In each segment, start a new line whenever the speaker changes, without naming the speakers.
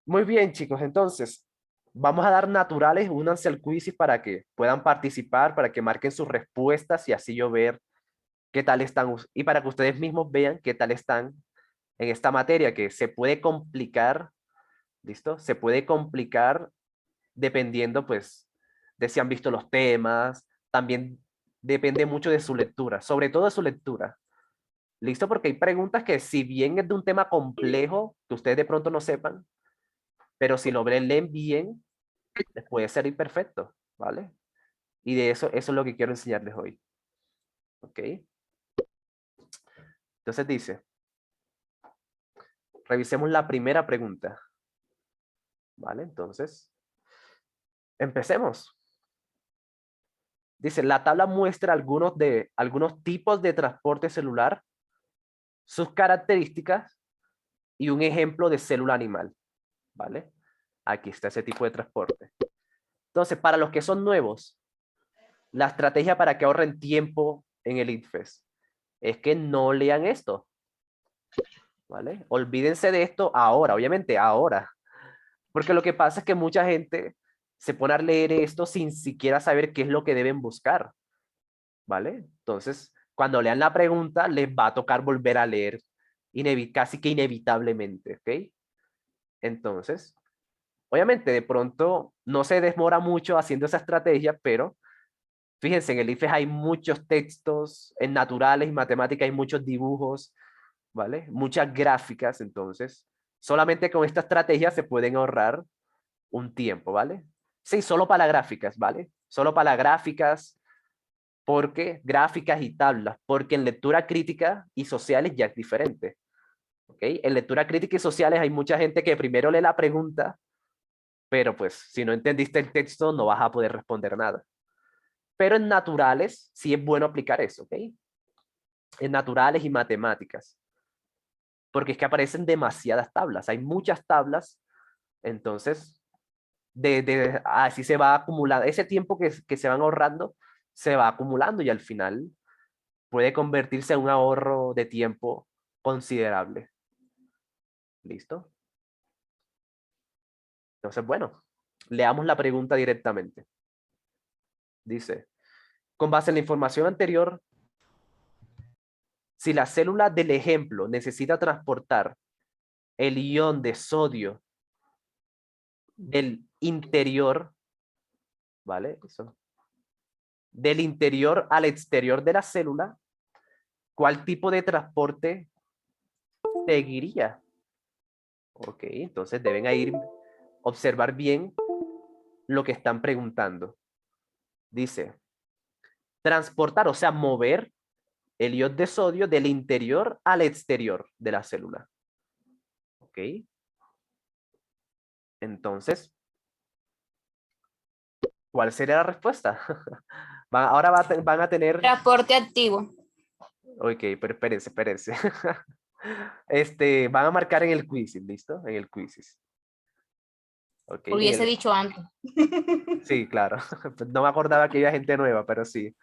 Muy bien, chicos. Entonces, vamos a dar naturales, únanse al quiz para que puedan participar, para que marquen sus respuestas y así yo ver qué tal están y para que ustedes mismos vean qué tal están en esta materia que se puede complicar, ¿listo? Se puede complicar dependiendo, pues, de si han visto los temas, también depende mucho de su lectura, sobre todo de su lectura. ¿Listo? Porque hay preguntas que si bien es de un tema complejo, que ustedes de pronto no sepan, pero si lo leen bien, les puede ser perfecto, ¿vale? Y de eso es lo que quiero enseñarles hoy. ¿Ok? Entonces dice, revisemos la primera pregunta. ¿Vale? Entonces, empecemos. Dice, la tabla muestra algunos tipos de transporte celular, sus características y un ejemplo de célula animal. ¿Vale? Aquí está ese tipo de transporte. Entonces, para los que son nuevos, la estrategia para que ahorren tiempo en el ITFES es que no lean esto. ¿Vale? Olvídense de esto ahora, obviamente ahora. Porque lo que pasa es que mucha gente se pone a leer esto sin siquiera saber qué es lo que deben buscar. ¿Vale? Entonces, cuando lean la pregunta, les va a tocar volver a leer casi que inevitablemente, ¿ok? Entonces, obviamente, de pronto no se demora mucho haciendo esa estrategia, pero fíjense, en el IFES hay muchos textos, en naturales y matemáticas hay muchos dibujos, ¿vale? Muchas gráficas, entonces, solamente con esta estrategia se pueden ahorrar un tiempo, ¿vale? Sí, solo para gráficas, ¿vale? Solo para gráficas, porque gráficas y tablas, porque en lectura crítica y sociales ya es diferente, ¿ok? En lectura crítica y sociales hay mucha gente que primero lee la pregunta, pero pues si no entendiste el texto no vas a poder responder nada. Pero en naturales sí es bueno aplicar eso, ¿ok? En naturales y matemáticas, porque es que aparecen demasiadas tablas, hay muchas tablas, entonces así se va acumulando, ese tiempo que se van ahorrando se va acumulando y al final puede convertirse en un ahorro de tiempo considerable. ¿Listo? Entonces, bueno, leamos la pregunta directamente. Dice, con base en la información anterior, si la célula del ejemplo necesita transportar el ion de sodio del interior, ¿vale? Eso, del interior al exterior de la célula, ¿cuál tipo de transporte seguiría? Ok, entonces deben ir observar bien lo que están preguntando. Dice, transportar, o sea, mover el ion de sodio del interior al exterior de la célula. ¿Ok? Entonces, ¿cuál sería la respuesta? Ahora van a tener...
Transporte activo.
Ok, pero espérense. Van a marcar en el quiz, ¿listo? En el quiz. Ok,
Hubiese dicho antes.
sí, claro. No me acordaba que había gente nueva, pero sí.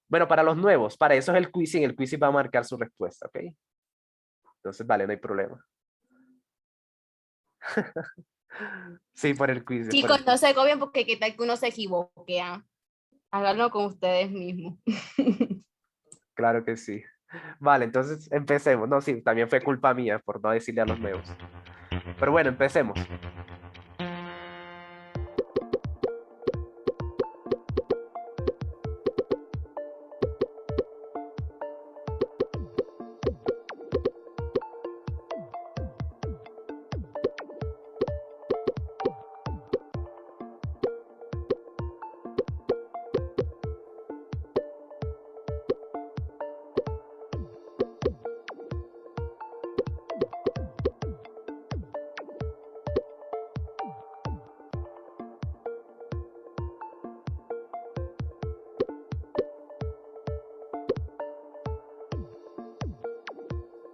Bueno, para los nuevos, para eso es el quiz y en el quiz va a marcar su respuesta, ¿ok? Entonces, vale, no hay problema. Sí, por el quiz, por
Chicos,
el
no
quiz.
se agobien porque qué tal que uno se equivoque. ¿Ah? Háganlo con ustedes mismos.
Claro que sí. Vale, entonces empecemos. No, sí, también fue culpa mía por no decirle a los nuevos. Pero bueno, empecemos.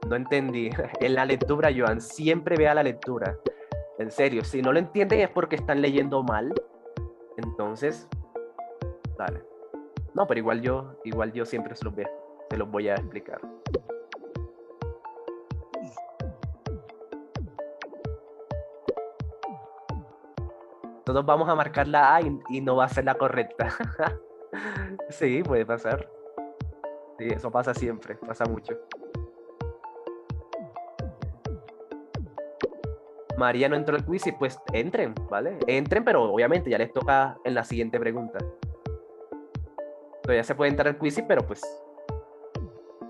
No entendí. En la lectura, Joan, siempre vea la lectura. En serio, si no lo entienden es porque están leyendo mal. Entonces, dale. No, pero igual yo siempre se los voy a explicar. Todos vamos a marcar la A y no va a ser la correcta. Sí, puede pasar. Sí, eso pasa siempre, pasa mucho. María no entró al quiz y pues entren, ¿vale? Entren, pero obviamente ya les toca en la siguiente pregunta. Todavía se puede entrar al quiz, pero pues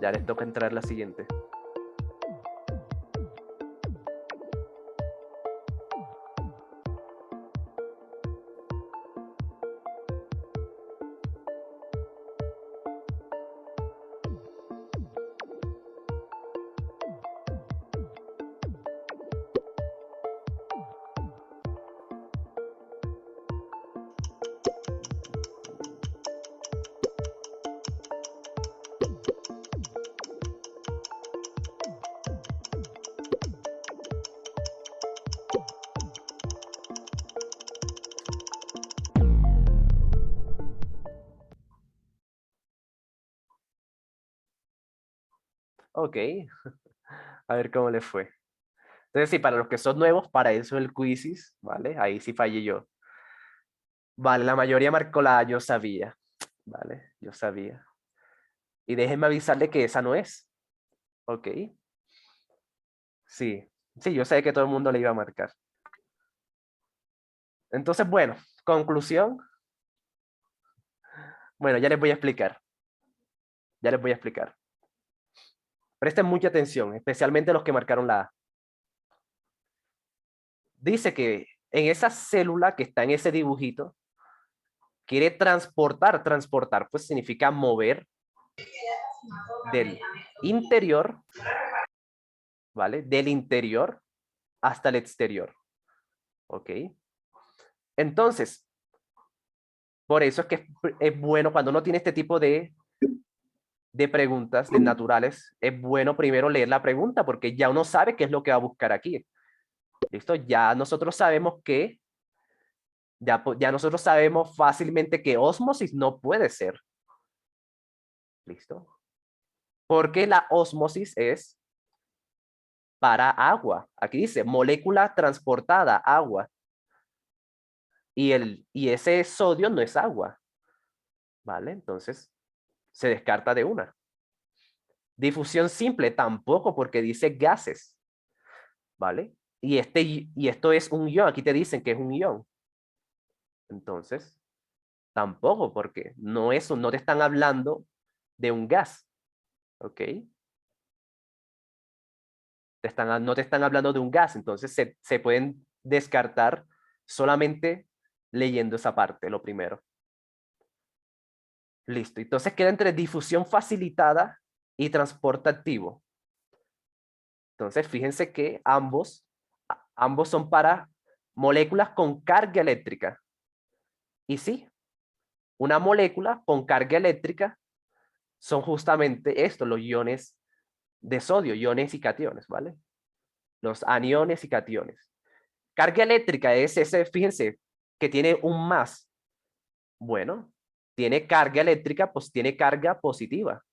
ya les toca entrar a la siguiente. Ok, a ver cómo les fue. Entonces, sí, para los que son nuevos, para eso el quizzes, ¿vale? Ahí sí fallé yo. Vale, la mayoría marcó la A, yo sabía, ¿vale? Yo sabía. Y déjenme avisarle que esa no es, ¿ok? Sí, sí, yo sé que todo el mundo le iba a marcar. Entonces, bueno, conclusión. Bueno, ya les voy a explicar. Ya les voy a explicar. Presten mucha atención, especialmente los que marcaron la A. Dice que en esa célula que está en ese dibujito, quiere transportar, pues significa mover del interior, ¿vale? Del interior hasta el exterior, ¿ok? Entonces, por eso es que es bueno cuando uno tiene este tipo de preguntas, de naturales, es bueno primero leer la pregunta porque ya uno sabe qué es lo que va a buscar aquí. ¿Listo? Ya nosotros sabemos que, ya nosotros sabemos fácilmente que ósmosis no puede ser. ¿Listo? Porque la ósmosis es para agua. Aquí dice molécula transportada, agua. Y ese sodio no es agua. ¿Vale? Entonces, se descarta de una. Difusión simple tampoco porque dice gases. ¿Vale? Y esto es un ion. Aquí te dicen que es un ion. Entonces, tampoco porque no te están hablando de un gas. ¿Ok? No te están hablando de un gas. Entonces, se pueden descartar solamente leyendo esa parte, lo primero. Listo. Entonces queda entre difusión facilitada y transporte activo. Entonces, fíjense que ambos son para moléculas con carga eléctrica. Y sí, una molécula con carga eléctrica son justamente estos, los iones de sodio, iones y cationes, ¿vale? Los aniones y cationes. Carga eléctrica es ese, fíjense, que tiene un más. Bueno, tiene carga eléctrica, pues tiene carga positiva.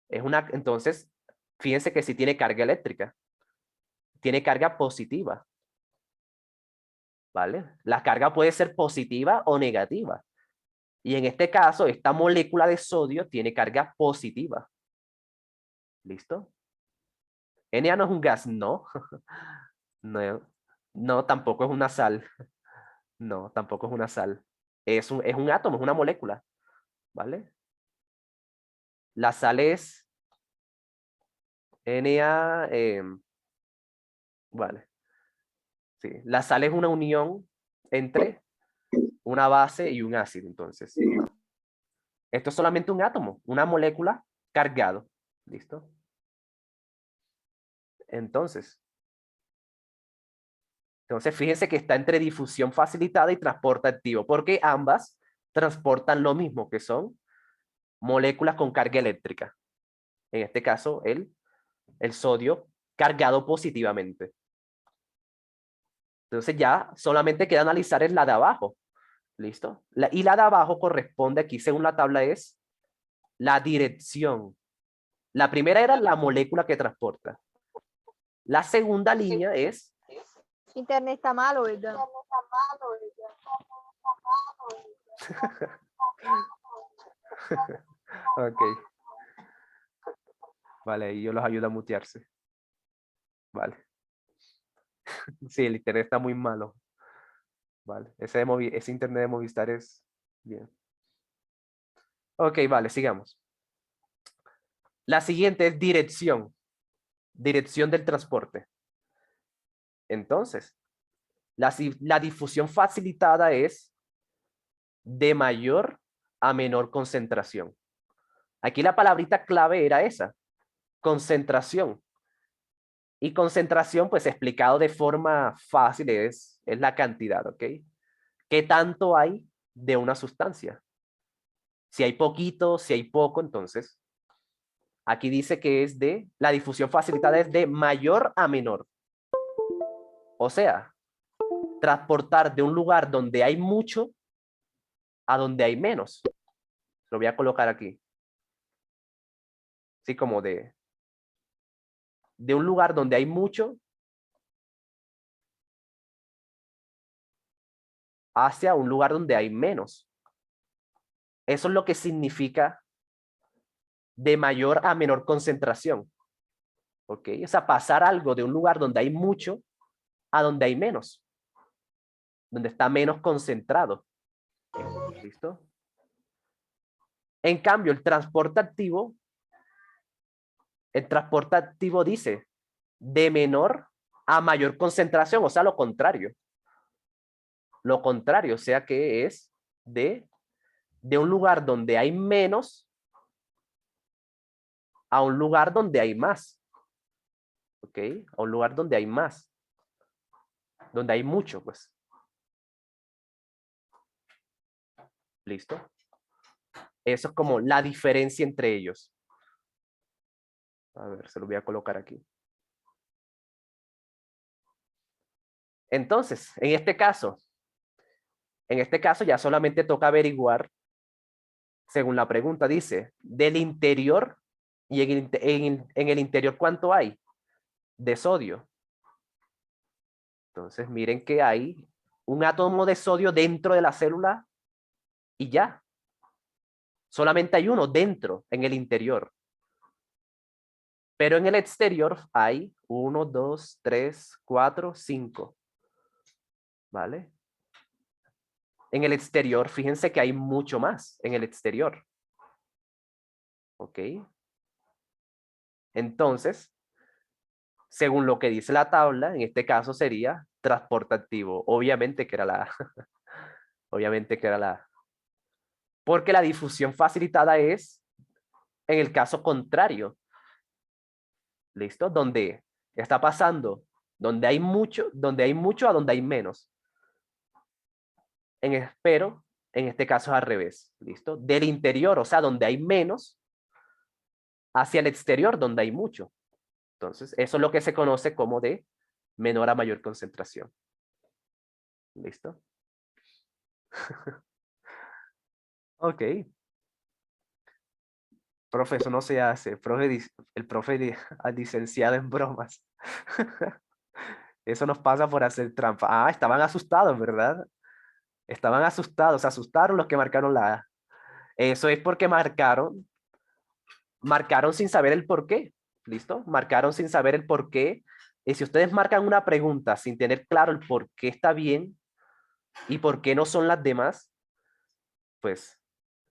Entonces, fíjense que si tiene carga eléctrica, tiene carga positiva, ¿vale? La carga puede ser positiva o negativa. Y en este caso, esta molécula de sodio tiene carga positiva. ¿Listo? Na no es un gas, no. No, no, tampoco es una sal. No, tampoco es una sal. Es un átomo, es una molécula, ¿vale? La sal es Na, vale. Sí, la sal es una unión entre una base y un ácido, entonces. Esto es solamente un átomo, una molécula cargado. ¿Listo? Entonces, fíjense que está entre difusión facilitada y transporte activo, porque ambas transportan lo mismo, que son moléculas con carga eléctrica. En este caso, el sodio cargado positivamente. Entonces ya solamente queda analizar es la de abajo. ¿Listo? Y la de abajo corresponde aquí, según la tabla, es la dirección. La primera era la molécula que transporta. La segunda línea es
Internet está malo, ¿verdad?
Ok. Vale, y yo los ayudo a mutearse. Vale. Sí, el internet está muy malo. Vale, ese internet de Movistar es bien. Ok, vale, sigamos. La siguiente es dirección. Dirección del transporte. Entonces, la difusión facilitada es de mayor a menor concentración. Aquí la palabrita clave era esa, concentración. Y concentración, pues explicado de forma fácil, es la cantidad, ¿ok? ¿Qué tanto hay de una sustancia? Si hay poquito, si hay poco, entonces aquí dice que es la difusión facilitada es de mayor a menor. O sea, transportar de un lugar donde hay mucho a donde hay menos. Lo voy a colocar aquí. Así como de un lugar donde hay mucho hacia un lugar donde hay menos. Eso es lo que significa de mayor a menor concentración. ¿Ok? O sea, pasar algo de un lugar donde hay mucho a donde hay menos. Donde está menos concentrado. ¿Listo? En cambio, el transporte activo dice de menor a mayor concentración, o sea, lo contrario. Lo contrario, o sea que es de un lugar donde hay menos a un lugar donde hay más. ¿Ok? A un lugar donde hay más. Donde hay mucho, pues. ¿Listo? Eso es como la diferencia entre ellos. A ver, se lo voy a colocar aquí. Entonces, en este caso ya solamente toca averiguar, según la pregunta, dice, del interior y en el interior, ¿cuánto hay de sodio? Entonces, miren que hay un átomo de sodio dentro de la célula y ya. Solamente hay uno dentro, en el interior. Pero en el exterior hay 1, 2, 3, 4, 5. ¿Vale? En el exterior, fíjense que hay mucho más en el exterior. ¿Ok? Entonces, según lo que dice la tabla, en este caso sería transporte activo. Obviamente que era la... obviamente que era la... Porque la difusión facilitada es en el caso contrario. ¿Listo? Donde está pasando, donde hay mucho a donde hay menos. Pero en este caso es al revés. ¿Listo? Del interior, o sea, donde hay menos, hacia el exterior, donde hay mucho. Entonces, eso es lo que se conoce como de menor a mayor concentración. ¿Listo? Ok. Profe, eso no se hace. El profe licenciado en bromas. Eso nos pasa por hacer trampa. Ah, estaban asustados, ¿verdad? Estaban asustados. Se asustaron los que marcaron la A. Eso es porque marcaron sin saber el por qué. ¿Listo? Marcaron sin saber el por qué. Y si ustedes marcan una pregunta sin tener claro el por qué está bien y por qué no son las demás, pues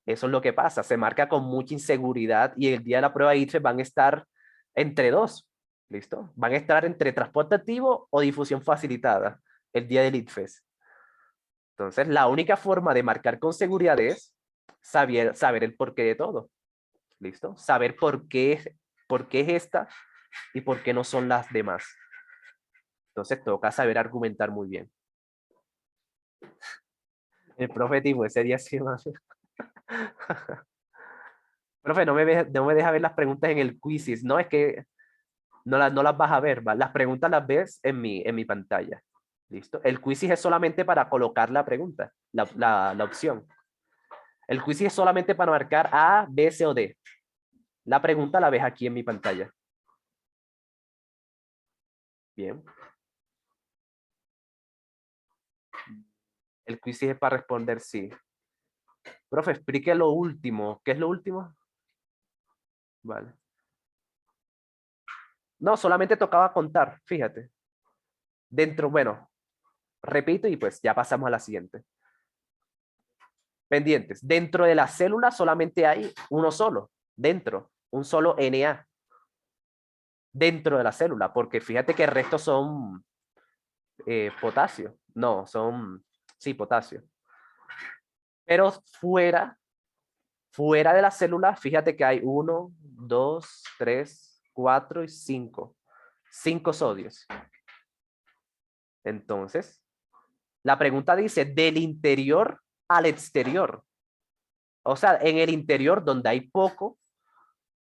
eso es lo que pasa. Se marca con mucha inseguridad y el día de la prueba ITFES van a estar entre dos. ¿Listo? Van a estar entre transporte activo o difusión facilitada el día del ITFES. Entonces, la única forma de marcar con seguridad es saber el porqué de todo. ¿Listo? Saber por qué es esta y por qué no son las demás. Entonces, toca saber argumentar muy bien. El profe tipo, ese día sí más. Profe, no me deja ver las preguntas en el quizzes. No, es que no las vas a ver, ¿va? Las preguntas las ves en mi pantalla. ¿Listo? El quizzes es solamente para colocar la pregunta, la opción. El quizzes es solamente para marcar A, B, C o D. La pregunta la ves aquí en mi pantalla. Bien. El quiz es para responder sí. Profe, explique lo último. ¿Qué es lo último? Vale. No, solamente tocaba contar, fíjate. Dentro, bueno, repito y pues ya pasamos a la siguiente. Pendientes. Dentro de la célula solamente hay uno solo. Dentro, un solo Na. Dentro de la célula, porque fíjate que el resto son potasio. No, son, sí, potasio. Pero fuera de la célula, fíjate que hay 1, 2, 3, 4 y 5. 5 sodios. Entonces, la pregunta dice, del interior al exterior. O sea, en el interior donde hay poco,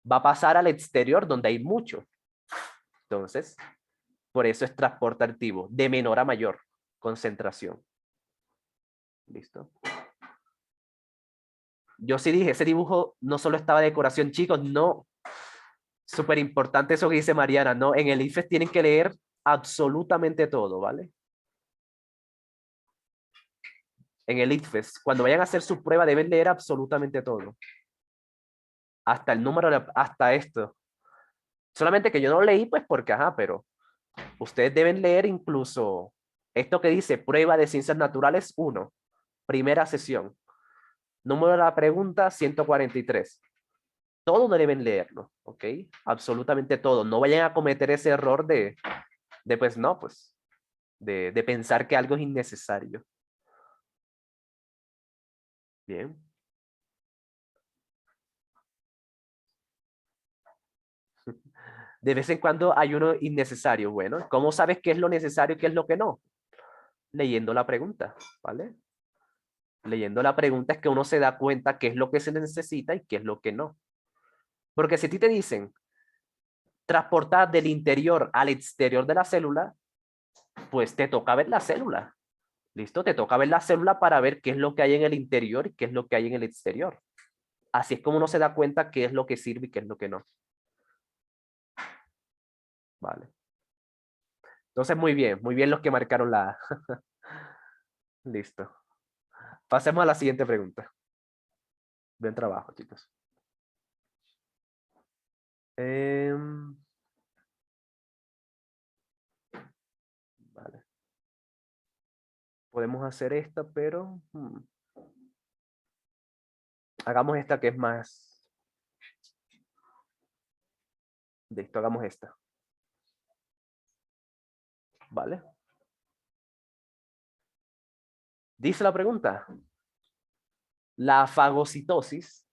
va a pasar al exterior donde hay mucho. Entonces, por eso es transporte activo, de menor a mayor concentración. ¿Listo? Yo sí dije, ese dibujo no solo estaba de decoración, chicos, no. Súper importante eso que dice Mariana, ¿no? En el IFES tienen que leer absolutamente todo, ¿vale? En el IFES, cuando vayan a hacer su prueba, deben leer absolutamente todo. Hasta el número, hasta esto. Solamente que yo no leí, pues porque, ajá, pero ustedes deben leer incluso esto que dice prueba de ciencias naturales 1, primera sesión. Número de la pregunta 143. Todo deben leerlo, ¿ok? Absolutamente todo. No vayan a cometer ese error de pues no, pues, de pensar que algo es innecesario. Bien. De vez en cuando hay uno innecesario. Bueno, ¿cómo sabes qué es lo necesario y qué es lo que no? Leyendo la pregunta, ¿vale? Leyendo la pregunta es que uno se da cuenta qué es lo que se necesita y qué es lo que no. Porque si a ti te dicen transportar del interior al exterior de la célula, pues te toca ver la célula. ¿Listo? Te toca ver la célula para ver qué es lo que hay en el interior y qué es lo que hay en el exterior. Así es como uno se da cuenta qué es lo que sirve y qué es lo que no. Vale. Entonces, muy bien los que marcaron la A. Listo. Pasemos a la siguiente pregunta. Buen trabajo, chicos. Vale. Podemos hacer esta, pero hagamos esta que es más. Listo, hagamos esta. ¿Vale? Dice la pregunta. La fagocitosis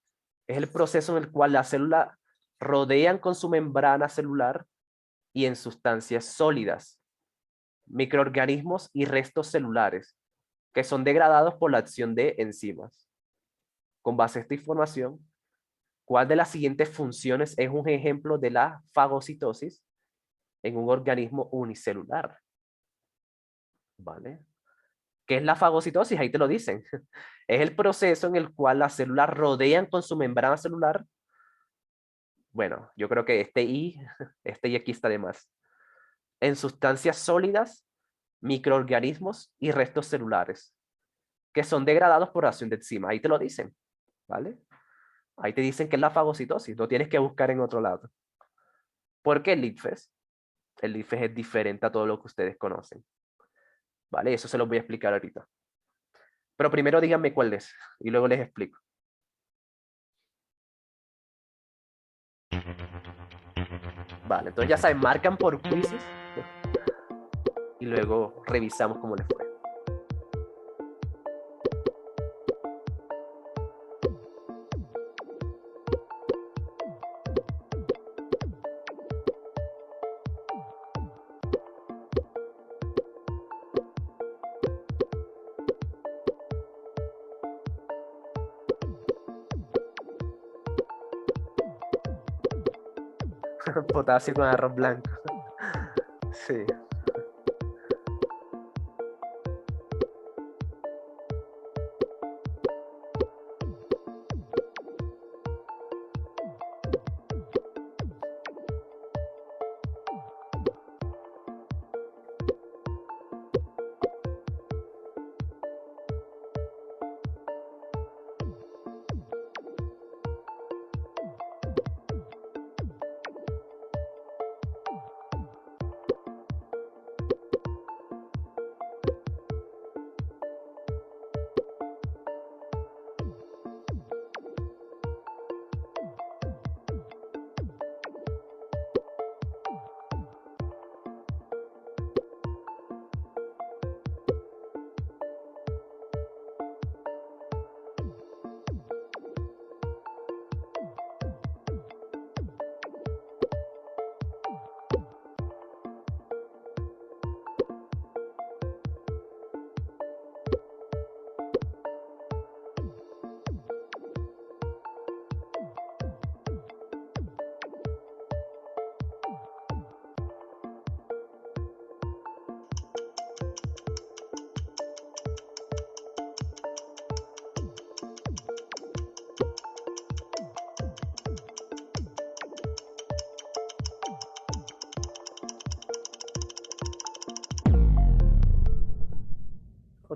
es el proceso en el cual las células rodean con su membrana celular y en sustancias sólidas, microorganismos y restos celulares que son degradados por la acción de enzimas. Con base a esta información, ¿cuál de las siguientes funciones es un ejemplo de la fagocitosis en un organismo unicelular? ¿Vale? ¿Qué es la fagocitosis? Ahí te lo dicen. Es el proceso en el cual las células rodean con su membrana celular. Bueno, yo creo que este y aquí está de más. En sustancias sólidas, microorganismos y restos celulares, que son degradados por acción de enzima. Ahí te lo dicen, ¿vale? Ahí te dicen que es la fagocitosis, no tienes que buscar en otro lado. ¿Por qué el IFES? El IFES es diferente a todo lo que ustedes conocen, ¿vale? Eso se los voy a explicar ahorita. Pero primero díganme cuál es y luego les explico. Vale, entonces ya saben, marcan por quizzes y luego revisamos cómo les fue. Potasio con arroz blanco. Sí.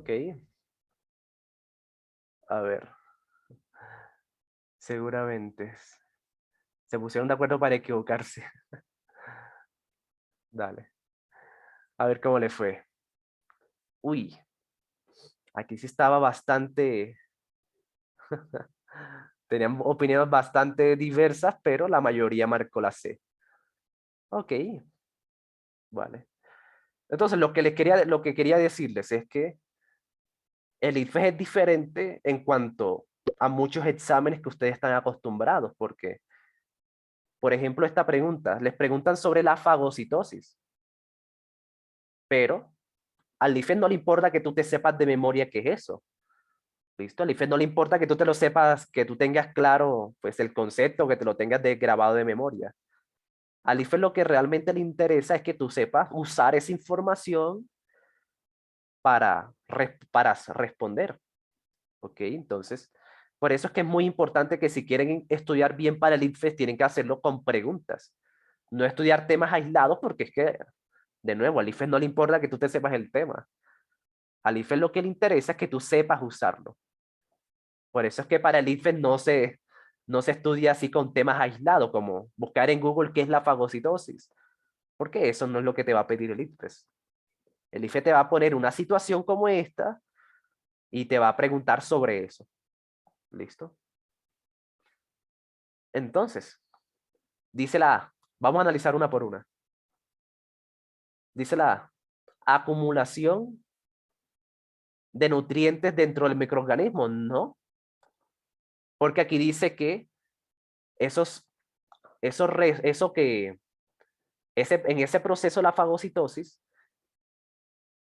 Ok. A ver. Seguramente. Se pusieron de acuerdo para equivocarse. Dale. A ver cómo le fue. Uy. Aquí sí estaba bastante... Tenían opiniones bastante diversas, pero la mayoría marcó la C. Ok. Vale. Entonces, lo que quería decirles es que el IFES es diferente en cuanto a muchos exámenes que ustedes están acostumbrados, porque, por ejemplo, esta pregunta, les preguntan sobre la fagocitosis, pero al IFES no le importa que tú te sepas de memoria qué es eso. ¿Listo? Al IFES no le importa que tú te lo sepas, que tú tengas claro pues, el concepto, que te lo tengas grabado de memoria. Al IFES lo que realmente le interesa es que tú sepas usar esa información para responder. ¿Ok? Entonces, por eso es que es muy importante que si quieren estudiar bien para el ICFES, tienen que hacerlo con preguntas. No estudiar temas aislados porque es que, de nuevo, al ICFES no le importa que tú te sepas el tema. Al ICFES lo que le interesa es que tú sepas usarlo. Por eso es que para el ICFES no se estudia así con temas aislados, como buscar en Google qué es la fagocitosis. Porque eso no es lo que te va a pedir el ICFES. El ICFES te va a poner una situación como esta y te va a preguntar sobre eso. ¿Listo? Entonces, dice la A. Vamos a analizar una por una. Dice la A. Acumulación de nutrientes dentro del microorganismo. No, porque aquí dice que esos, eso que, en ese proceso de la fagocitosis,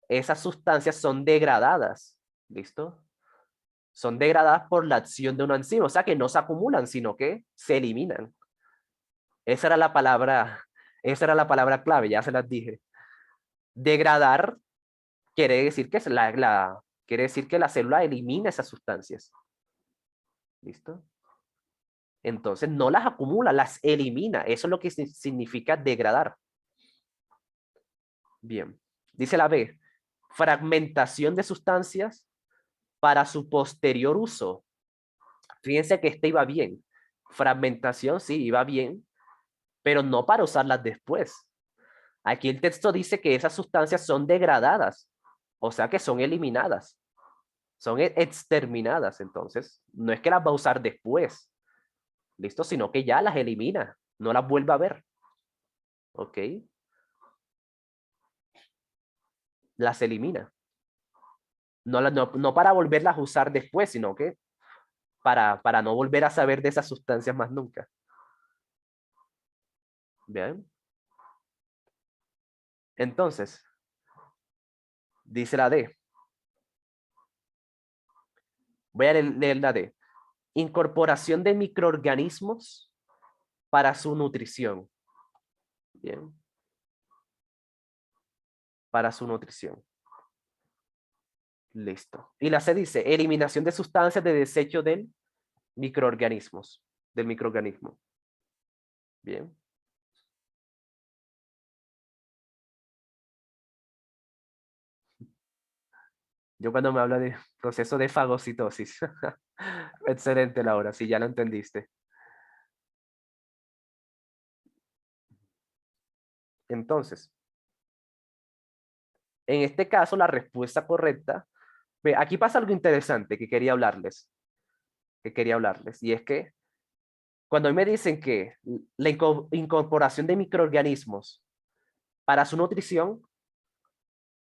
esas sustancias son degradadas. ¿Listo? Son degradadas por la acción de una enzima. O sea que no se acumulan, sino que se eliminan. Esa era la palabra, esa era la palabra clave, ya se las dije. Degradar quiere decir que quiere decir que la célula elimina esas sustancias. ¿Listo? Entonces no las acumula, las elimina. Eso es lo que significa degradar. Bien. Dice la B. Fragmentación de sustancias para su posterior uso. Fíjense que este iba bien. Fragmentación, sí, iba bien, pero no para usarlas después. Aquí el texto dice que esas sustancias son degradadas, o sea que son eliminadas, son exterminadas. Entonces, no es que las va a usar después, ¿listo? Sino que ya las elimina, no las vuelve a ver. ¿Ok? Las elimina. No para volverlas a usar después, sino que para no volver a saber de esas sustancias más nunca. ¿Bien? Entonces, dice la D. Voy a leer la D. Incorporación de microorganismos para su nutrición. Bien. Para su nutrición. Listo. Y la C dice, eliminación de sustancias de desecho del microorganismos, del microorganismo. Bien. Yo cuando me habla de proceso de fagocitosis. Excelente, Laura, si ya lo entendiste. Entonces, en este caso, la respuesta correcta, aquí pasa algo interesante que quería hablarles, y es que cuando me dicen que la incorporación de microorganismos para su nutrición,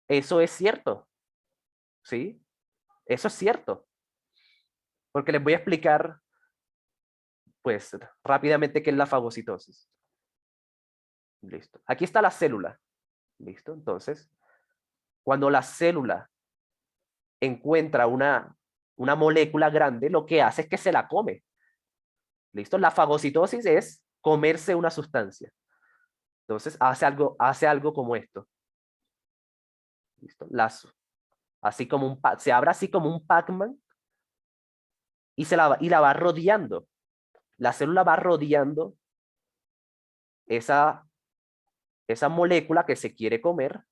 eso es cierto, ¿sí? Eso es cierto, porque les voy a explicar, pues, rápidamente qué es la fagocitosis. Listo. Aquí está la célula. Listo. Entonces, cuando la célula encuentra una molécula grande, lo que hace es que se la come. ¿Listo? La fagocitosis es comerse una sustancia. Entonces, hace algo como esto. ¿Listo? Así como se abre así como un Pac-Man y la va rodeando. La célula va rodeando esa, esa molécula que se quiere comer,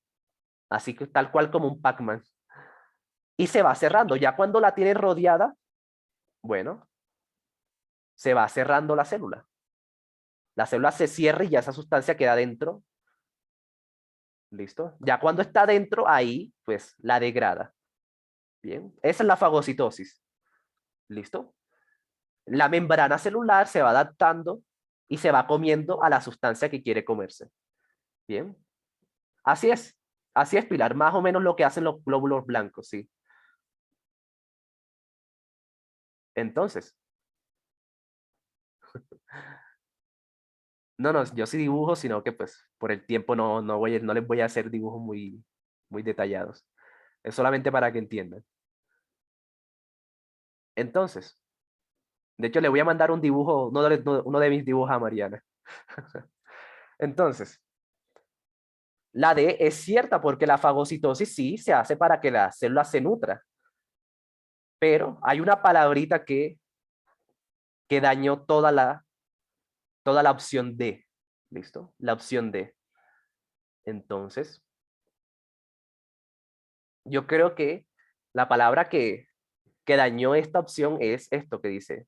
así que tal cual como un Pac-Man. y se va cerrando. Ya cuando la tiene rodeada, bueno, se va cerrando la célula. La célula se cierra y ya esa sustancia queda dentro. ¿Listo? Ya cuando está dentro, ahí, pues, la degrada. Bien, esa es la fagocitosis. ¿Listo? La membrana celular se va adaptando y se va comiendo a la sustancia que quiere comerse. Bien, así es. Así es, Pilar, más o menos lo que hacen los glóbulos blancos, ¿sí? Entonces, no, yo sí dibujo, sino que pues por el tiempo no les voy a hacer dibujos muy detallados. Es solamente para que entiendan. Entonces, de hecho, le voy a mandar un dibujo, uno de mis dibujos a Mariana. Entonces, la D es cierta porque la fagocitosis sí se hace para que la célula se nutra. Pero hay una palabrita que dañó toda la opción D. ¿Listo? La opción D. Entonces, yo creo que la palabra que dañó esta opción es esto que dice.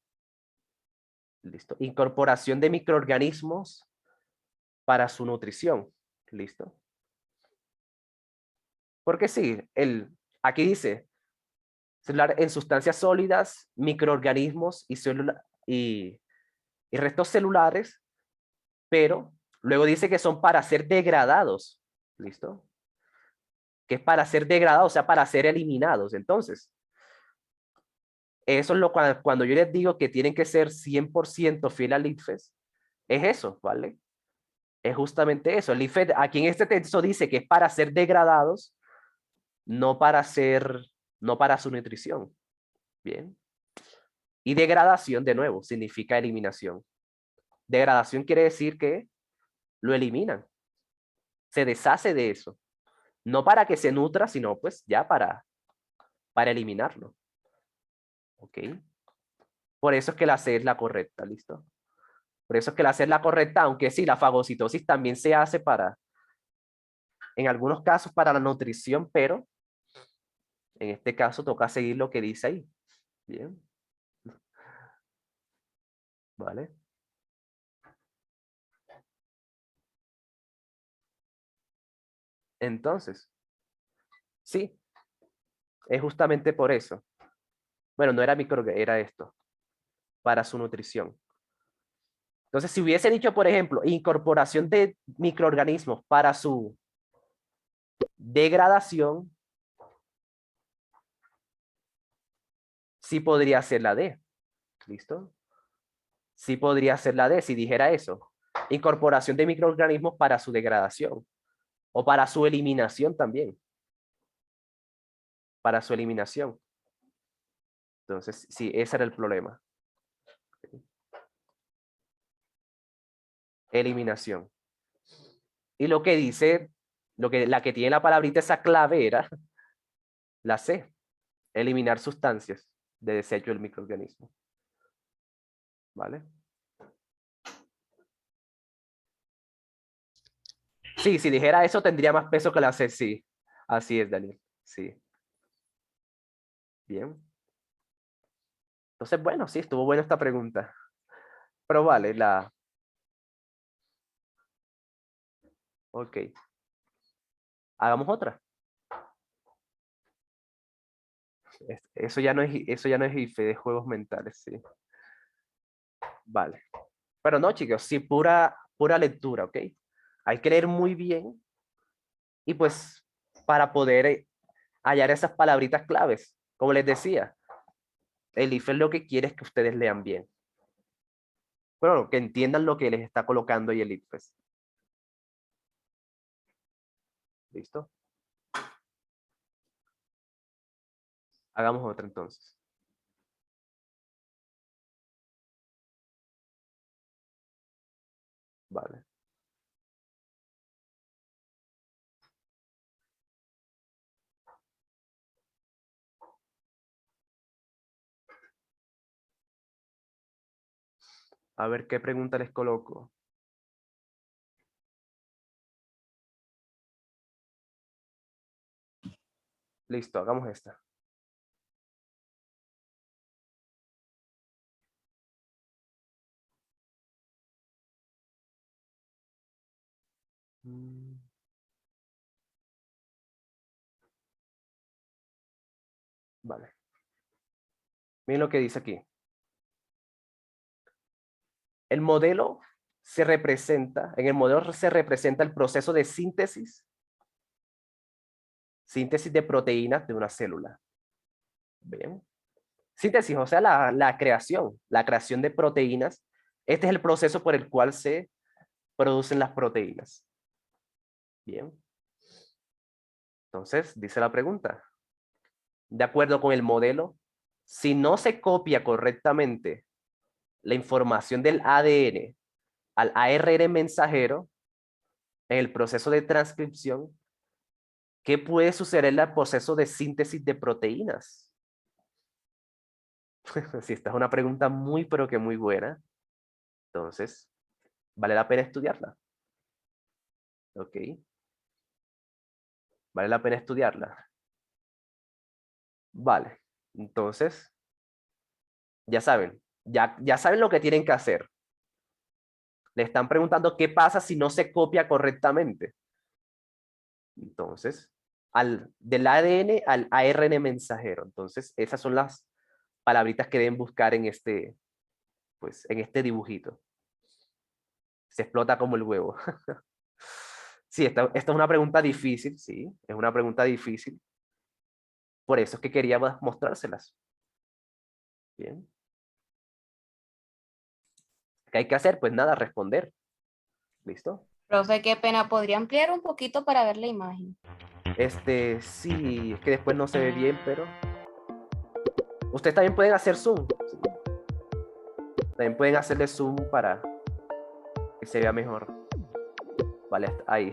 ¿Listo? Incorporación de microorganismos para su nutrición. ¿Listo? Porque sí, aquí dice, celular en sustancias sólidas, microorganismos y restos celulares, pero luego dice que son para ser degradados. ¿Listo? Que es para ser degradados, o sea, para ser eliminados. Entonces, eso es cuando yo les digo que tienen que ser 100% fiel al IFES, es eso, ¿vale? Es justamente eso. El IFES, aquí en este texto dice que es para ser degradados, no para no para su nutrición. Bien. Y degradación, de nuevo, significa eliminación. Degradación quiere decir que lo eliminan. Se deshace de eso. No para que se nutra, sino pues ya para eliminarlo. ¿Ok? Por eso es que la C es la correcta, ¿listo? Por eso es que la C es la correcta, aunque sí, la fagocitosis también se hace en algunos casos para la nutrición, pero en este caso toca seguir lo que dice ahí. Bien. ¿Vale? Entonces, sí, es justamente por eso. Bueno, no era era esto, para su nutrición. Entonces, si hubiese dicho, por ejemplo, incorporación de microorganismos para su degradación, sí podría ser la D. ¿Listo? Sí podría ser la D si dijera eso. Incorporación de microorganismos para su degradación o para su eliminación también. Para su eliminación. Entonces, sí, ese era el problema. Eliminación. Y lo que dice, la que tiene la palabrita esa clave era la C. Eliminar sustancias de desecho del microorganismo. ¿Vale? Sí, si dijera eso tendría más peso que la C, sí. Así es, Daniel. Sí. Bien. Entonces, bueno, sí, estuvo buena esta pregunta. Pero vale, Ok. Hagamos otra. Eso ya no es IFE de juegos mentales, sí. Vale. Pero no, chicos, sí, pura lectura, ¿ok? Hay que leer muy bien y pues para poder hallar esas palabritas claves. Como les decía, el IFE lo que quiere es que ustedes lean bien. Bueno, que entiendan lo que les está colocando ahí el IFES. ¿Listo? Hagamos otra entonces. Vale. A ver qué pregunta les coloco. Listo, hagamos esta. Vale. Miren lo que dice aquí. El modelo se representa, en el modelo se representa el proceso de síntesis de proteínas de una célula. Bien. Síntesis, o sea, la creación de proteínas. Este es el proceso por el cual se producen las proteínas. Bien. Entonces, dice la pregunta. De acuerdo con el modelo, si no se copia correctamente la información del ADN al ARN mensajero en el proceso de transcripción, ¿qué puede suceder en el proceso de síntesis de proteínas? Si esta es una pregunta muy, pero que muy buena. Entonces, vale la pena estudiarla. Ok. Vale la pena estudiarla. Vale. Entonces, ya saben. Ya saben lo que tienen que hacer. Le están preguntando qué pasa si no se copia correctamente. Entonces, del ADN al ARN mensajero. Entonces, esas son las palabritas que deben buscar en pues, en este dibujito. Se explota como el huevo. Sí, esta es una pregunta difícil, sí, es una pregunta difícil. Por eso es que quería mostrárselas. Bien. ¿Qué hay que hacer? Pues nada, responder. ¿Listo?
Profe, qué pena. ¿Podría ampliar un poquito para ver la imagen?
Sí, es que después no se ve bien, pero... Ustedes también pueden hacer zoom. ¿Sí? También pueden hacerle zoom para que se vea mejor. Vale, ahí.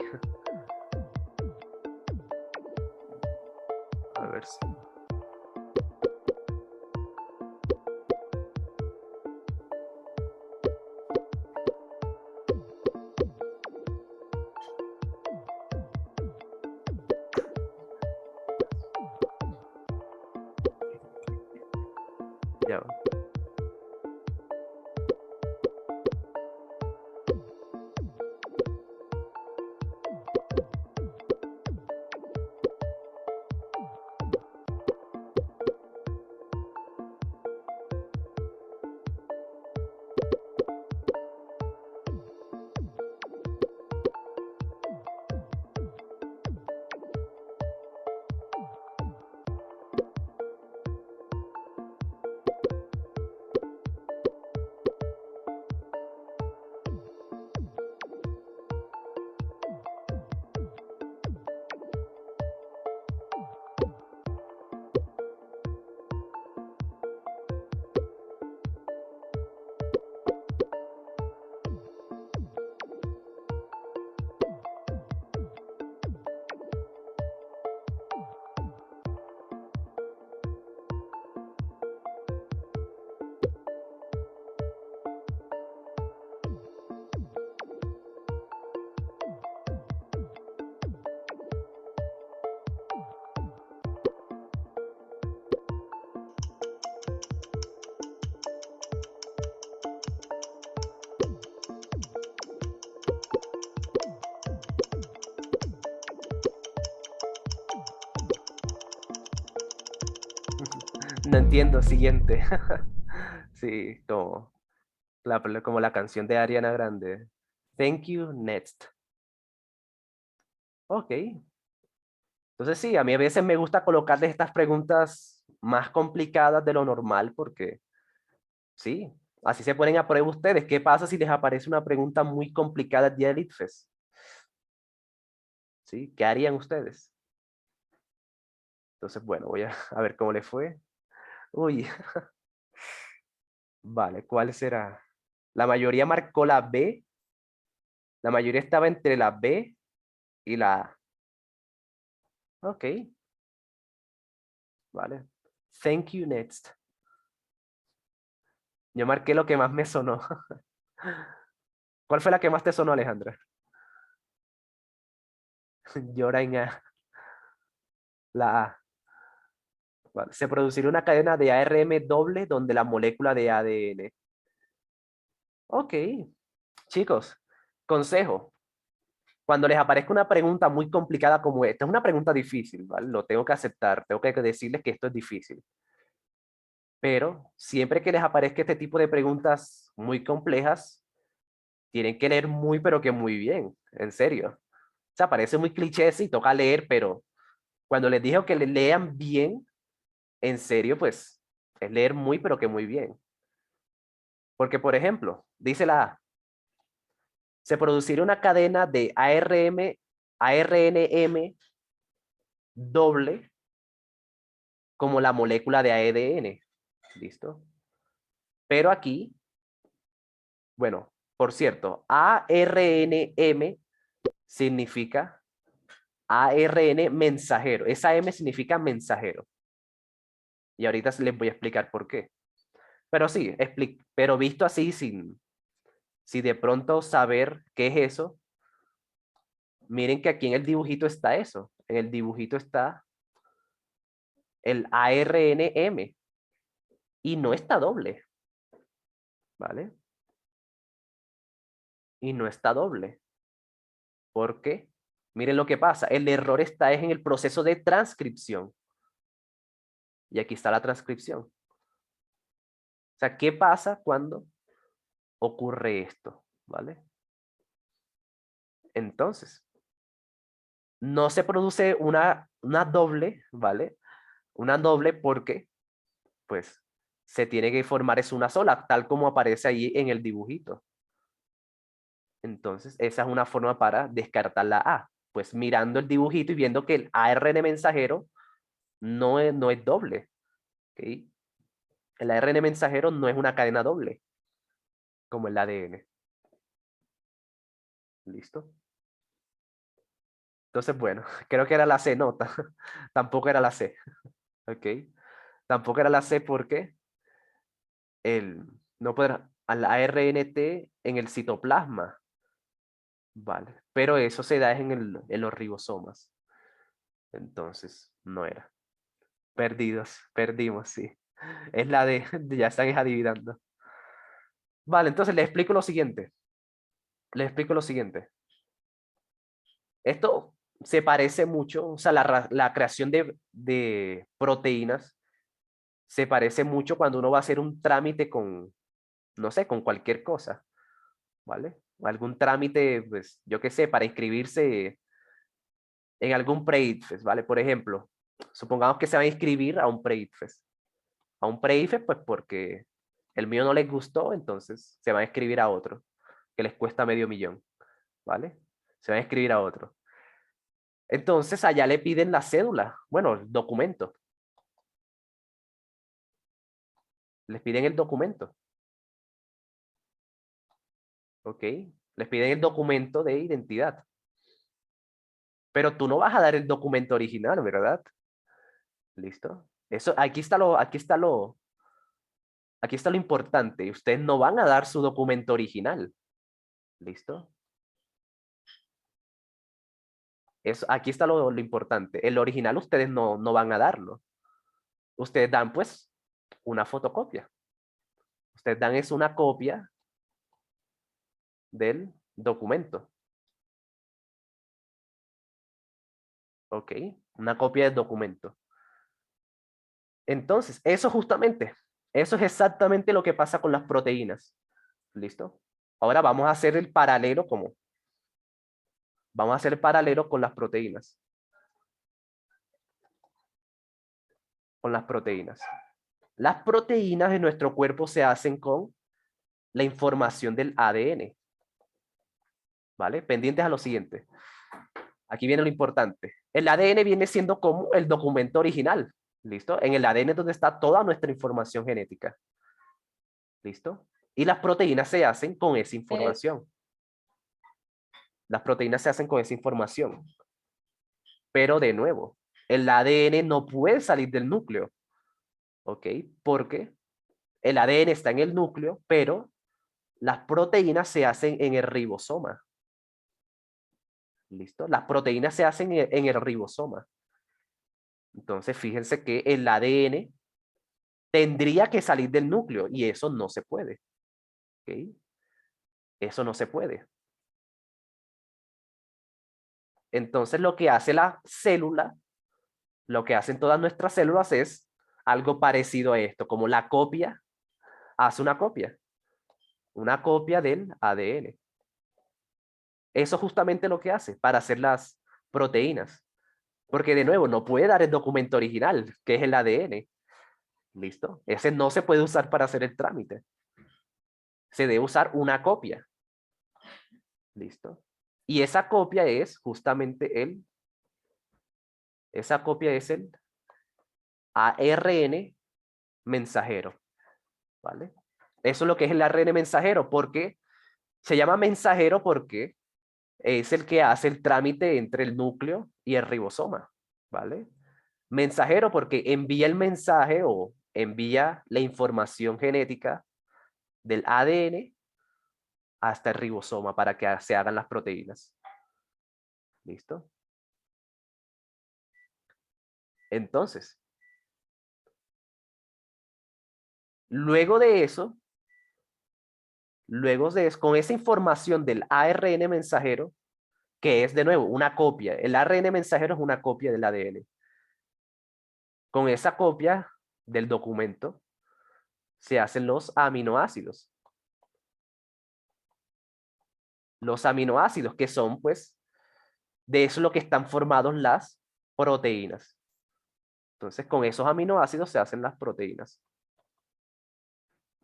A ver si... Ya. No entiendo, siguiente. Sí, como la canción de Ariana Grande. Thank you, next. Ok. Entonces sí, a mí a veces me gusta colocarles estas preguntas más complicadas de lo normal porque sí, así se ponen a prueba ustedes. ¿Qué pasa si les aparece una pregunta muy complicada el día del ITFES? ¿Sí? ¿Qué harían ustedes? Entonces, bueno, voy a ver cómo le fue. Uy, vale, ¿cuál será? La mayoría marcó la B. La mayoría estaba entre la B y la A. Ok, vale. Thank you, next. Yo marqué lo que más me sonó. ¿Cuál fue la que más te sonó, Alejandra? Llora en A. La A. Vale. Se producirá una cadena de ARN doble donde la molécula de ADN. Ok. Chicos, consejo. Cuando les aparezca una pregunta muy complicada como esta, es una pregunta difícil, ¿vale? Lo tengo que aceptar, tengo que decirles que esto es difícil. Pero siempre que les aparezca este tipo de preguntas muy complejas, tienen que leer muy, pero que muy bien, en serio. O sea, parece muy cliché y toca leer, pero cuando les digo que le lean bien, en serio, pues es leer muy, pero que muy bien. Porque, por ejemplo, dice la A, se produciría una cadena de ARNM doble como la molécula de ADN. ¿Listo? Pero aquí, bueno, por cierto, ARNM significa ARN mensajero. Esa M significa mensajero. Y ahorita les voy a explicar por qué. Pero sí, pero visto así, si de pronto saber qué es eso, miren que aquí en el dibujito está eso. En el dibujito está el ARNM y no está doble, ¿vale? Y no está doble. ¿Por qué? Miren lo que pasa. El error está en el proceso de transcripción. Y aquí está la transcripción. O sea, ¿qué pasa cuando ocurre esto? ¿Vale? Entonces, no se produce una doble, ¿vale? Una doble porque, pues, se tiene que formar es una sola, tal como aparece ahí en el dibujito. Entonces, esa es una forma para descartar la A. Pues mirando el dibujito y viendo que el ARN mensajero no es doble. ¿Ok? El ARN mensajero no es una cadena doble, como el ADN. ¿Listo? Entonces, bueno, creo que era la C, no, tampoco era la C. ¿Ok? Tampoco era la C porque no podrá, al ARNT en el citoplasma. Vale, pero eso se da en los ribosomas. Entonces, no era. Perdidos, perdimos, sí. Es la de, ya están adivinando. Vale, entonces les explico lo siguiente. Les explico lo siguiente. Esto se parece mucho, o sea, la creación de proteínas se parece mucho cuando uno va a hacer un trámite con, no sé, con cualquier cosa, ¿vale? Algún trámite, pues, yo qué sé, para inscribirse en algún pre-ICFES, ¿vale? Por ejemplo, supongamos que se va a inscribir a un pre-ICFES. A un pre-ICFES, pues porque el mío no les gustó, entonces se van a inscribir a otro, que les cuesta $500,000, ¿vale? Se van a inscribir a otro. Entonces allá le piden la cédula, bueno, el documento. Les piden el documento, ¿ok? Les piden el documento de identidad. Pero tú no vas a dar el documento original, ¿verdad? ¿Listo? Eso, aquí está lo importante. Ustedes no van a dar su documento original. ¿Listo? Eso, aquí está lo importante. El original ustedes no van a darlo. Ustedes dan, pues, una fotocopia. Ustedes dan es una copia del documento. ¿Ok? Una copia del documento. Entonces, eso es exactamente lo que pasa con las proteínas. ¿Listo? Ahora vamos a hacer el paralelo vamos a hacer el paralelo con las proteínas. Con las proteínas. Las proteínas de nuestro cuerpo se hacen con la información del ADN. ¿Vale? Pendientes a lo siguiente. Aquí viene lo importante. El ADN viene siendo como el documento original. ¿Listo? En el ADN es donde está toda nuestra información genética. ¿Listo? Y las proteínas se hacen con esa información. Las proteínas se hacen con esa información. Pero de nuevo, el ADN no puede salir del núcleo. ¿Ok? Porque el ADN está en el núcleo, pero las proteínas se hacen en el ribosoma. ¿Listo? Las proteínas se hacen en el ribosoma. Entonces, fíjense que el ADN tendría que salir del núcleo y eso no se puede. ¿Ok? Eso no se puede. Entonces lo que hace la célula, lo que hacen todas nuestras células es algo parecido a esto, como la copia hace una copia del ADN. Eso es justamente lo que hace para hacer las proteínas. Porque de nuevo, no puede dar el documento original, que es el ADN. ¿Listo? Ese no se puede usar para hacer el trámite. Se debe usar una copia. ¿Listo? Y esa copia es justamente el ARN mensajero. ¿Vale? Eso es lo que es el ARN mensajero, porque se llama mensajero porque es el que hace el trámite entre el núcleo y el ribosoma. ¿Vale? Mensajero porque envía el mensaje o envía la información genética del ADN hasta el ribosoma para que se hagan las proteínas. ¿Listo? Entonces, luego de eso, con esa información del ARN mensajero, que es de nuevo una copia, el ARN mensajero es una copia del ADN. Con esa copia del documento se hacen los aminoácidos. Los aminoácidos que son, pues, de eso es lo que están formados las proteínas. Entonces, con esos aminoácidos se hacen las proteínas.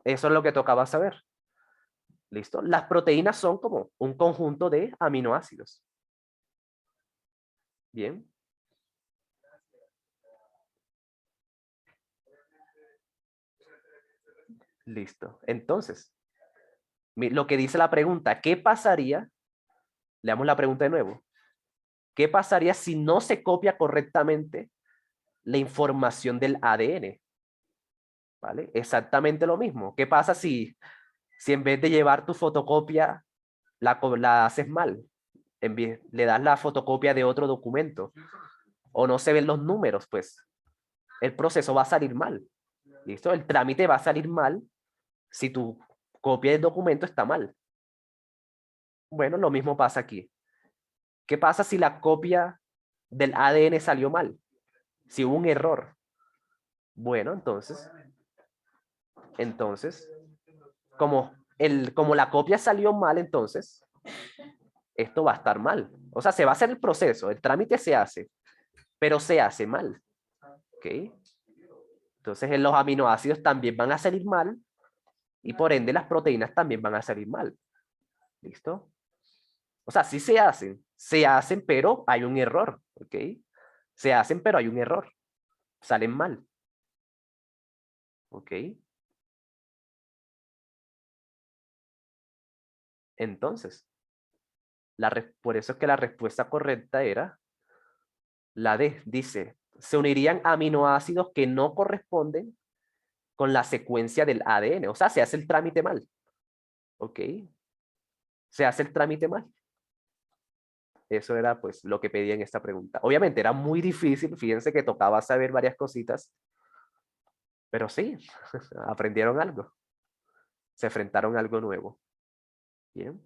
Eso es lo que tocaba saber. ¿Listo? Las proteínas son como un conjunto de aminoácidos. Bien. Listo. Entonces, lo que dice la pregunta, ¿qué pasaría? Leamos la pregunta de nuevo. ¿Qué pasaría si no se copia correctamente la información del ADN? ¿Vale? Exactamente lo mismo. ¿Qué pasa si en vez de llevar tu fotocopia, la haces mal? Le das la fotocopia de otro documento. O no se ven los números, pues el proceso va a salir mal. ¿Listo? El trámite va a salir mal si tu copia del documento está mal. Bueno, lo mismo pasa aquí. ¿Qué pasa si la copia del ADN salió mal? Si hubo un error. Bueno, entonces, como la copia salió mal, entonces, esto va a estar mal. O sea, se va a hacer el proceso, el trámite se hace, pero se hace mal. ¿Ok? Entonces, los aminoácidos también van a salir mal y por ende las proteínas también van a salir mal. ¿Listo? O sea, sí se hacen, pero hay un error. ¿Ok? Se hacen, pero hay un error. Salen mal. ¿Ok? Entonces, por eso es que la respuesta correcta era la D. Dice, se unirían aminoácidos que no corresponden con la secuencia del ADN. O sea, se hace el trámite mal. ¿Ok? Se hace el trámite mal. Eso era pues lo que pedía en esta pregunta. Obviamente era muy difícil, fíjense que tocaba saber varias cositas, pero sí, aprendieron algo. Se enfrentaron a algo nuevo. Bien.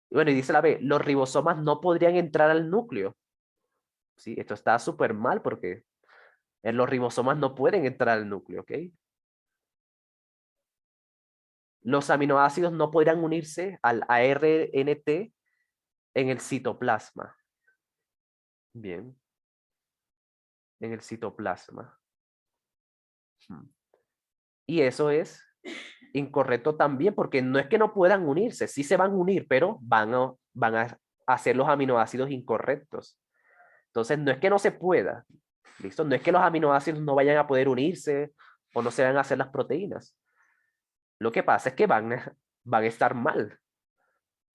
Y bueno, y dice la B, los ribosomas no podrían entrar al núcleo. Sí, esto está súper mal porque los ribosomas no pueden entrar al núcleo, ¿ok? Los aminoácidos no podrían unirse al ARNT en el citoplasma. Bien. En el citoplasma. Y eso es incorrecto también, porque no es que no puedan unirse, sí se van a unir, pero van a hacer los aminoácidos incorrectos. Entonces, no es que no se pueda, ¿listo? No es que los aminoácidos no vayan a poder unirse o no se van a hacer las proteínas. Lo que pasa es que van a estar mal,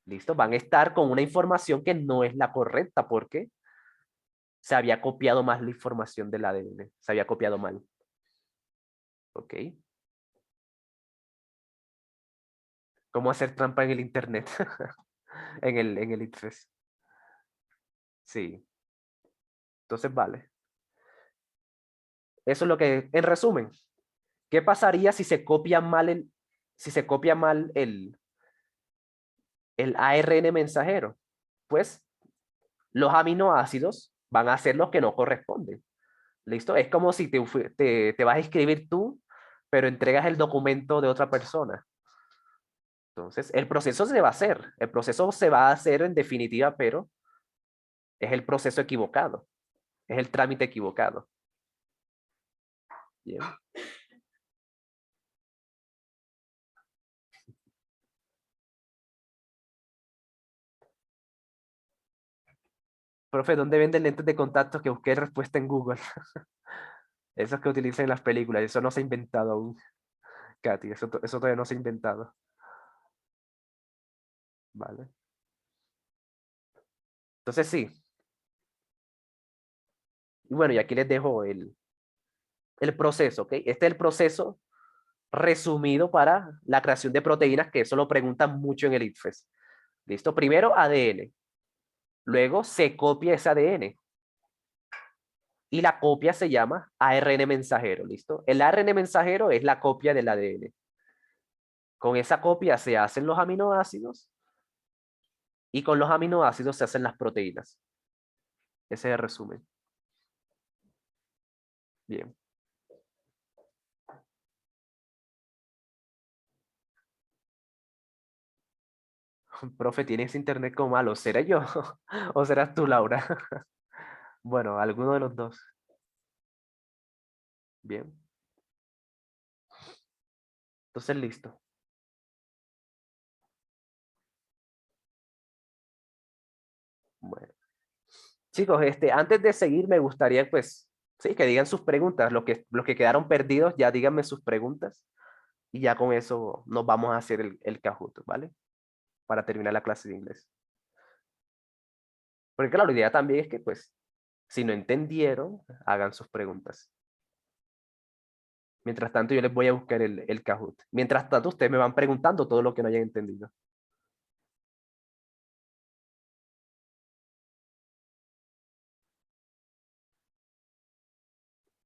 ¿listo? Van a estar con una información que no es la correcta porque se había copiado más la información del ADN, se había copiado mal. ¿Ok? ¿Cómo hacer trampa en el internet? en el ITFES. Sí. Entonces, vale. Eso es lo que, en resumen, ¿qué pasaría si se copia mal el ARN mensajero? Pues los aminoácidos van a ser los que no corresponden. ¿Listo? Es como si te vas a escribir tú, pero entregas el documento de otra persona. Entonces, el proceso se va a hacer. El proceso se va a hacer en definitiva, pero es el proceso equivocado. Es el trámite equivocado. Bien. Profe, ¿dónde venden lentes de contacto que busqué respuesta en Google? Esos que utilizan en las películas. Eso no se ha inventado aún, Katy. Eso todavía no se ha inventado. Vale. Entonces sí. Y bueno, y aquí les dejo el proceso, ¿ok? Este es el proceso resumido para la creación de proteínas, que eso lo preguntan mucho en el ITFES. ¿Listo? Primero ADN. Luego se copia ese ADN. Y la copia se llama ARN mensajero, ¿listo? El ARN mensajero es la copia del ADN. Con esa copia se hacen los aminoácidos y con los aminoácidos se hacen las proteínas. Ese es el resumen. Bien. Profe, ¿tienes internet como malo? ¿Seré yo? ¿O serás tú, Laura? Bueno, alguno de los dos. Bien. Entonces, listo. Bueno. Chicos, antes de seguir, me gustaría, pues, sí, que digan sus preguntas. Los que quedaron perdidos, ya díganme sus preguntas. Y ya con eso nos vamos a hacer el Kahoot, ¿vale? Para terminar la clase de inglés. Porque claro, la idea también es que, pues, si no entendieron, hagan sus preguntas. Mientras tanto, yo les voy a buscar el Kahoot. Mientras tanto, ustedes me van preguntando todo lo que no hayan entendido.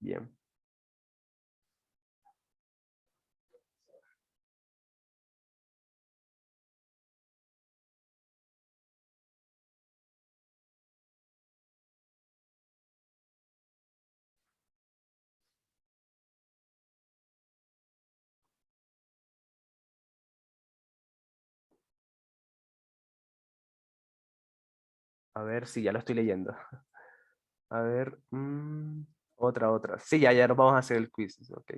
Bien. A ver si ya lo estoy leyendo. A ver. Otra. Sí, ya nos vamos a hacer el quiz. Ok.